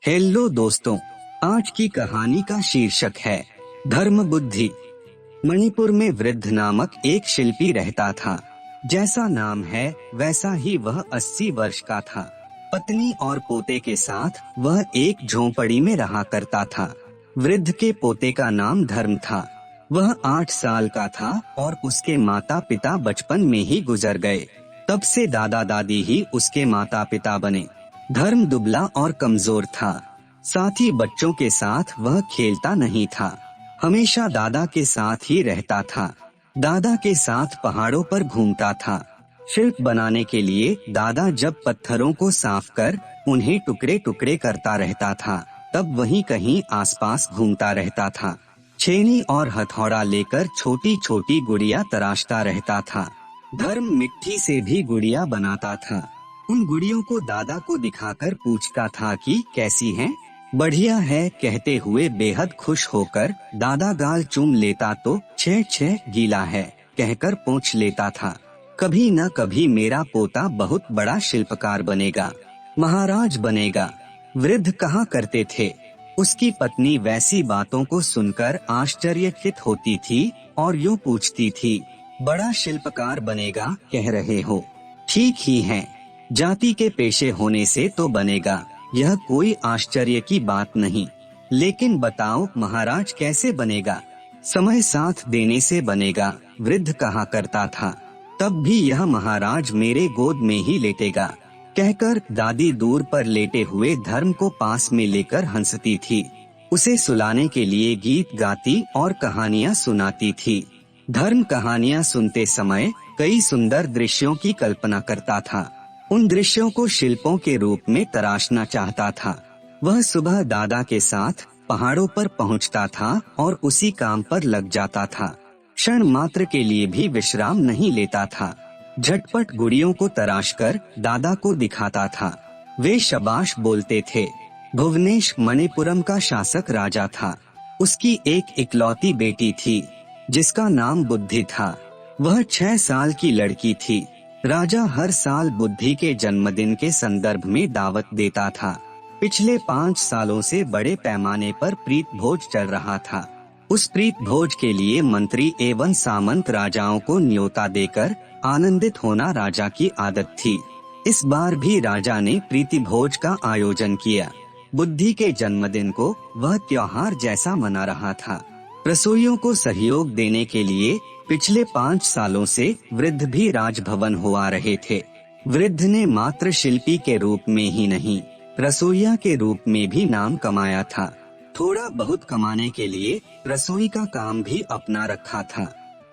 Hello दोस्तों, आज की कहानी का शीर्षक है धर्म बुद्धि। मणिपुर में वृद्ध नामक एक शिल्पी रहता था। जैसा नाम है वैसा ही वह 80 वर्ष का था। पत्नी और पोते के साथ वह एक झोंपड़ी में रहा करता था। वृद्ध के पोते का नाम धर्म था। वह 8 साल का था और उसके माता पिता बचपन में ही गुजर गए। तब से दादा दादी ही उसके माता पिता बने। धर्म दुबला और कमजोर था। साथ ही बच्चों के साथ वह खेलता नहीं था, हमेशा दादा के साथ ही रहता था। दादा के साथ पहाड़ों पर घूमता था। शिल्प बनाने के लिए दादा जब पत्थरों को साफ कर उन्हें टुकड़े टुकड़े करता रहता था, तब वहीं कहीं आसपास घूमता रहता था। छेनी और हथौड़ा लेकर छोटी छोटी गुड़िया तराशता रहता था। धर्म मिट्टी से भी गुड़िया बनाता था। उन गुड़ियों को दादा को दिखाकर पूछता था कि कैसी हैं? बढ़िया है कहते हुए बेहद खुश होकर दादा गाल चूम लेता तो छे छे गीला है कहकर पोंछ लेता था। कभी न कभी मेरा पोता बहुत बड़ा शिल्पकार बनेगा, महाराज बनेगा। वृद्ध कहा करते थे। उसकी पत्नी वैसी बातों को सुनकर आश्चर्यचकित होती थी और यूँ पूछती थी, बड़ा शिल्पकार बनेगा कह रहे हो? ठीक ही है, जाति के पेशे होने से तो बनेगा, यह कोई आश्चर्य की बात नहीं। लेकिन बताओ महाराज कैसे बनेगा? समय साथ देने से बनेगा, वृद्ध कहा करता था। तब भी यह महाराज मेरे गोद में ही लेटेगा कहकर दादी दूर पर लेटे हुए धर्म को पास में लेकर हंसती थी। उसे सुलाने के लिए गीत गाती और कहानियाँ सुनाती थी। धर्म कहानियाँ सुनते समय कई सुंदर दृश्यों की कल्पना करता था। उन दृश्यों को शिल्पों के रूप में तराशना चाहता था। वह सुबह दादा के साथ पहाड़ों पर पहुंचता था और उसी काम पर लग जाता था। क्षण मात्र के लिए भी विश्राम नहीं लेता था। झटपट गुड़ियों को तराशकर दादा को दिखाता था। वे शाबाश बोलते थे। भुवनेश मणिपुरम का शासक राजा था। उसकी एक इकलौती बेटी थी जिसका नाम बुद्धि था। वह 6 साल की लड़की थी। राजा हर साल बुद्धि के जन्मदिन के संदर्भ में दावत देता था। पिछले 5 सालों से बड़े पैमाने पर प्रीत भोज चल रहा था। उस प्रीत भोज के लिए मंत्री एवं सामंत राजाओं को न्योता देकर आनंदित होना राजा की आदत थी। इस बार भी राजा ने प्रीति भोज का आयोजन किया। बुद्धि के जन्मदिन को वह त्योहार जैसा मना रहा था। रसोइयों को सहयोग देने के लिए पिछले 5 सालों से वृद्ध भी राजभवन हो आ रहे थे। वृद्ध ने मात्र शिल्पी के रूप में ही नहीं, रसोइया के रूप में भी नाम कमाया था। थोड़ा बहुत कमाने के लिए रसोई का काम भी अपना रखा था।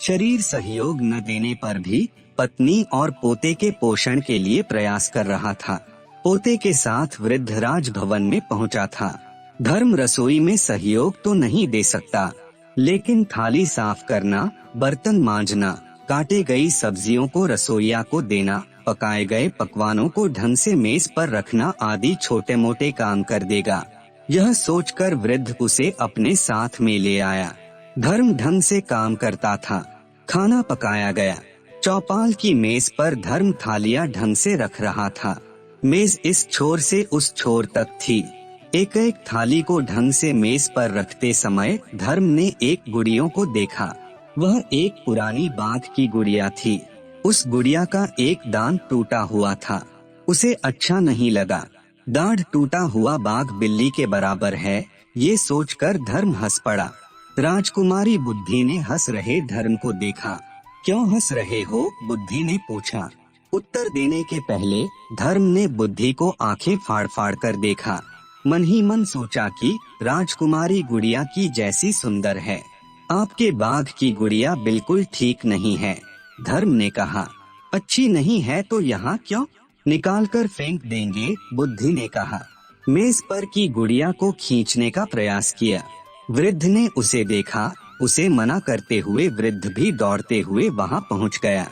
शरीर सहयोग न देने पर भी पत्नी और पोते के पोषण के लिए प्रयास कर रहा था। पोते के साथ वृद्ध राजभवन में पहुंचा था। धर्म रसोई में सहयोग तो नहीं दे सकता, लेकिन थाली साफ करना, बर्तन मांजना, काटे गई सब्जियों को रसोइया को देना, पकाए गए पकवानों को ढंग से मेज पर रखना आदि छोटे मोटे काम कर देगा। यह सोचकर वृद्ध उसे अपने साथ में ले आया। धर्म ढंग से काम करता था। खाना पकाया गया। चौपाल की मेज पर धर्म थालियां ढंग से रख रहा था। मेज इस छोर से उस छोर तक थी। एक एक थाली को ढंग से मेज पर रखते समय धर्म ने एक गुड़ियों को देखा। वह एक पुरानी बाघ की गुड़िया थी। उस गुड़िया का एक दांत टूटा हुआ था। उसे अच्छा नहीं लगा। दाढ़ टूटा हुआ बाघ बिल्ली के बराबर है, ये सोचकर धर्म हंस पड़ा। राजकुमारी बुद्धि ने हंस रहे धर्म को देखा। क्यों हंस रहे हो? बुद्धि ने पूछा। उत्तर देने के पहले धर्म ने बुद्धि को आंखें फाड़ फाड़ कर देखा। मन ही मन सोचा कि राजकुमारी गुड़िया की जैसी सुंदर है। आपके बाघ की गुड़िया बिल्कुल ठीक नहीं है। धर्म ने कहा। अच्छी नहीं है तो यहाँ क्यों? निकाल कर फेंक देंगे, बुद्धि ने कहा। मेज पर की गुड़िया को खींचने का प्रयास किया। वृद्ध ने उसे देखा। उसे मना करते हुए वृद्ध भी दौड़ते हुए वहाँ पहुँच गया।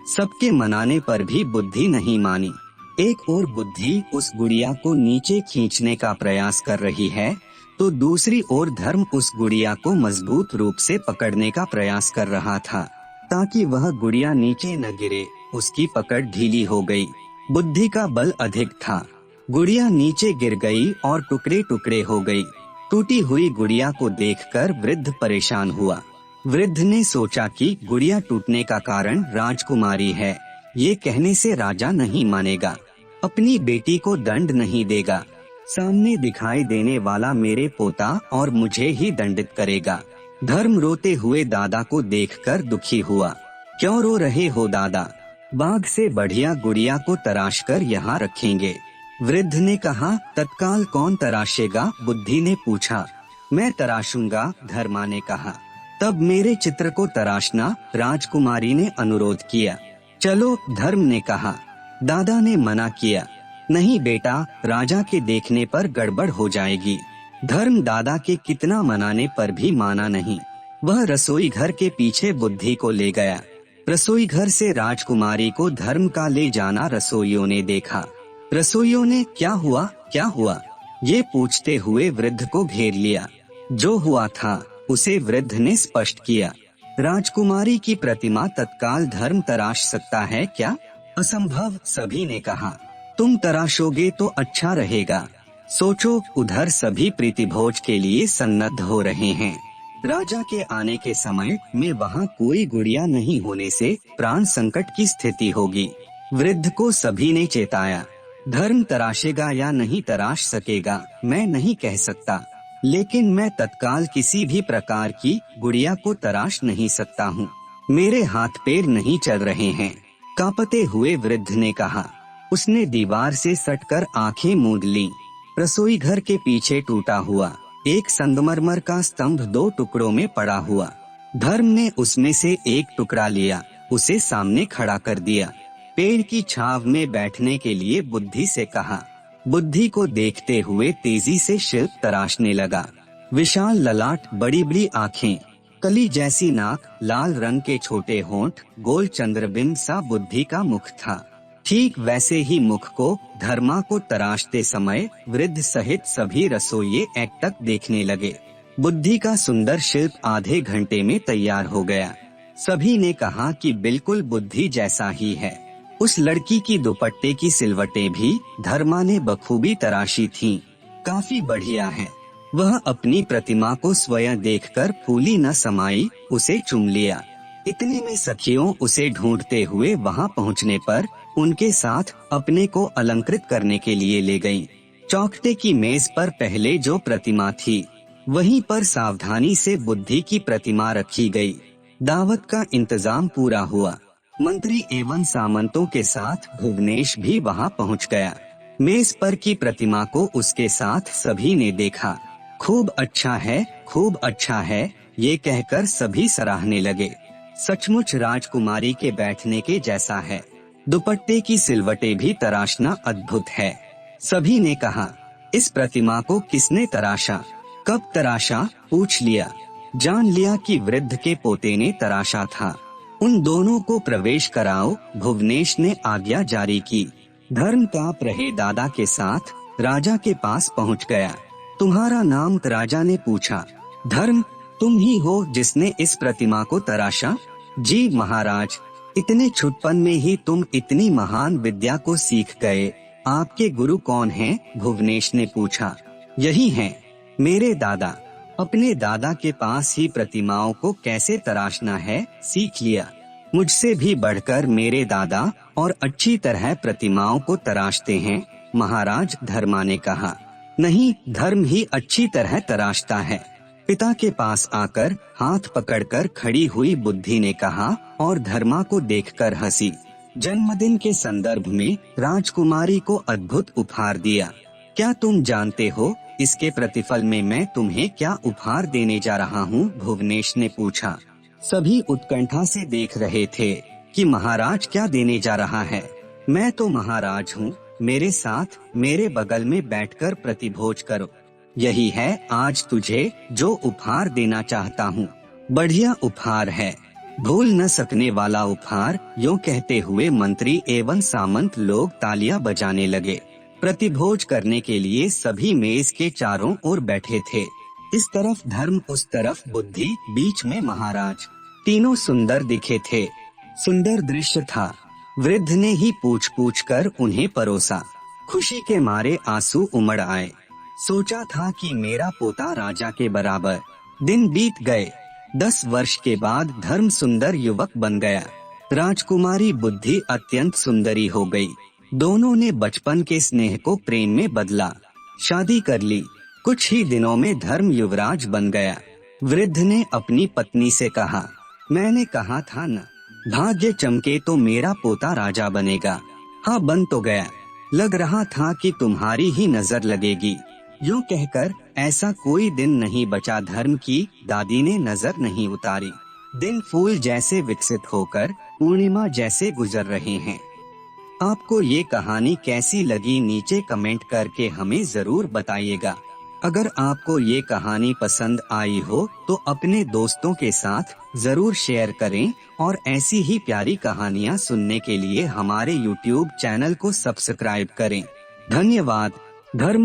सबके मनाने पर भी बुद्धि नहीं मानी। एक और बुद्धि उस गुड़िया को नीचे खींचने का प्रयास कर रही है, तो दूसरी ओर धर्म उस गुड़िया को मजबूत रूप से पकड़ने का प्रयास कर रहा था ताकि वह गुड़िया नीचे न गिरे। उसकी पकड़ ढीली हो गई। बुद्धि का बल अधिक था। गुड़िया नीचे गिर गई और टुकड़े टुकड़े हो गई। टूटी हुई गुड़िया को देखकर वृद्ध परेशान हुआ। वृद्ध ने सोचा कि गुड़िया टूटने का कारण राजकुमारी है। ये कहने से राजा नहीं मानेगा, अपनी बेटी को दंड नहीं देगा। सामने दिखाई देने वाला मेरे पोता और मुझे ही दंडित करेगा। धर्म रोते हुए दादा को देखकर दुखी हुआ। क्यों रो रहे हो दादा? बाघ से बढ़िया गुड़िया को तराश कर यहाँ रखेंगे। वृद्ध ने कहा। तत्काल कौन तराशेगा? बुद्धि ने पूछा। मैं तराशूंगा, धर्मा ने कहा। तब मेरे चित्र को तराशना, राजकुमारी ने अनुरोध किया। चलो, धर्म ने कहा। दादा ने मना किया। नहीं बेटा, राजा के देखने पर गड़बड़ हो जाएगी। धर्म दादा के कितना मनाने पर भी माना नहीं। वह रसोई घर के पीछे बुद्धि को ले गया। रसोई घर से राजकुमारी को धर्म का ले जाना रसोइयों ने देखा। रसोइयों ने क्या हुआ, क्या हुआ, ये पूछते हुए वृद्ध को घेर लिया। जो हुआ था उसे वृद्ध ने स्पष्ट किया। राजकुमारी की प्रतिमा तत्काल धर्म तराश सकता है क्या? असंभव, सभी ने कहा। तुम तराशोगे तो अच्छा रहेगा। सोचो, उधर सभी प्रीतिभोज के लिए सन्नद्ध हो रहे हैं। राजा के आने के समय में वहाँ कोई गुड़िया नहीं होने से प्राण संकट की स्थिति होगी। वृद्ध को सभी ने चेताया। धर्म तराशेगा या नहीं तराश सकेगा मैं नहीं कह सकता, लेकिन मैं तत्काल किसी भी प्रकार की गुड़िया को तराश नहीं सकता हूँ। मेरे हाथ पैर नहीं चल रहे हैं, कांपते हुए वृद्ध ने कहा। उसने दीवार से सटकर आंखें मूंद लीं। रसोई घर के पीछे टूटा हुआ एक संगमरमर का स्तंभ 2 टुकड़ों में पड़ा हुआ। धर्म ने उसमें से एक टुकड़ा लिया, उसे सामने खड़ा कर दिया। पेड़ की छाव में बैठने के लिए बुद्धि से कहा। बुद्धि को देखते हुए तेजी से शिल्प तराशने लगा। विशाल ललाट, बड़ी बड़ी आँखें, कली जैसी नाक, लाल रंग के छोटे होंठ, गोल चंद्रबिंब सा बुद्धि का मुख था। ठीक वैसे ही मुख को धर्मा को तराशते समय वृद्ध सहित सभी रसोइये एकटक देखने लगे। बुद्धि का सुंदर शिल्प आधे घंटे में तैयार हो गया। सभी ने कहा कि बिल्कुल बुद्धि जैसा ही है। उस लड़की की दुपट्टे की सिलवटें भी धर्मा ने बखूबी तराशी थीं। काफी बढ़िया है। वह अपनी प्रतिमा को स्वयं देखकर फूली न समाई, उसे चूम लिया। इतने में सखियों उसे ढूंढते हुए वहां पहुंचने पर उनके साथ अपने को अलंकृत करने के लिए ले गईं। चौखटे की मेज पर पहले जो प्रतिमा थी वहीं पर सावधानी से बुद्धि की प्रतिमा रखी गई। दावत का इंतजाम पूरा हुआ। मंत्री एवं सामंतों के साथ भुवनेश भी वहां पहुंच गया। मेज पर की प्रतिमा को उसके साथ सभी ने देखा। खूब अच्छा है, खूब अच्छा है, ये कहकर सभी सराहने लगे। सचमुच राजकुमारी के बैठने के जैसा है। दुपट्टे की सिलवटें भी तराशना अद्भुत है। सभी ने कहा। इस प्रतिमा को किसने तराशा, कब तराशा, पूछ लिया। जान लिया कि वृद्ध के पोते ने तराशा था। उन दोनों को प्रवेश कराओ, भुवनेश ने आज्ञा जारी की। धर्म कांप रहे दादा के साथ राजा के पास पहुंच गया। तुम्हारा नाम? राजा ने पूछा। धर्म, तुम ही हो जिसने इस प्रतिमा को तराशा? जी महाराज। इतने छुटपन में ही तुम इतनी महान विद्या को सीख गए। आपके गुरु कौन हैं? भुवनेश ने पूछा। यही हैं, मेरे दादा। अपने दादा के पास ही प्रतिमाओं को कैसे तराशना है सीख लिया। मुझसे भी बढ़कर मेरे दादा और अच्छी तरह प्रतिमाओं को तराशते हैं, महाराज, धर्मा ने कहा। नहीं, धर्म ही अच्छी तरह तराशता है। पिता के पास आकर हाथ पकड़कर खड़ी हुई बुद्धि ने कहा और धर्मा को देखकर हंसी। जन्मदिन के संदर्भ में राजकुमारी को अद्भुत उपहार दिया। क्या तुम जानते हो इसके प्रतिफल में मैं तुम्हें क्या उपहार देने जा रहा हूँ? भुवनेश ने पूछा। सभी उत्कंठा से देख रहे थे कि महाराज क्या देने जा रहा है। मैं तो महाराज हूँ, मेरे साथ मेरे बगल में बैठकर प्रतिभोज करो। यही है आज तुझे जो उपहार देना चाहता हूँ। बढ़िया उपहार है, भूल न सकने वाला उपहार। यूँ कहते हुए मंत्री एवं सामंत लोग तालियां बजाने लगे। प्रतिभोज करने के लिए सभी मेज के चारों ओर बैठे थे। इस तरफ धर्म, उस तरफ बुद्धि, बीच में महाराज। तीनों सुंदर दिखे थे। सुंदर दृश्य था। वृद्ध ने ही पूछ पूछ कर उन्हें परोसा। खुशी के मारे आंसू उमड़ आए। सोचा था कि मेरा पोता राजा के बराबर। दिन बीत गए। 10 वर्ष के बाद धर्म सुंदर युवक बन गया। राजकुमारी बुद्धि अत्यंत सुंदरी हो गई। दोनों ने बचपन के स्नेह को प्रेम में बदला। शादी कर ली। कुछ ही दिनों में धर्म युवराज बन गया। वृद्ध ने अपनी पत्नी से कहा, मैंने कहा था न, भाग्य चमके तो मेरा पोता राजा बनेगा। हाँ, बन तो गया। लग रहा था कि तुम्हारी ही नजर लगेगी। यूं कहकर ऐसा कोई दिन नहीं बचा धर्म की दादी ने नजर नहीं उतारी। दिन फूल जैसे विकसित होकर पूर्णिमा जैसे गुजर रहे हैं। आपको ये कहानी कैसी लगी नीचे कमेंट करके हमें जरूर बताइएगा। अगर आपको ये कहानी पसंद आई हो तो अपने दोस्तों के साथ जरूर शेयर करें और ऐसी ही प्यारी कहानियाँ सुनने के लिए हमारे YouTube चैनल को सब्सक्राइब करें। धन्यवाद। धर्म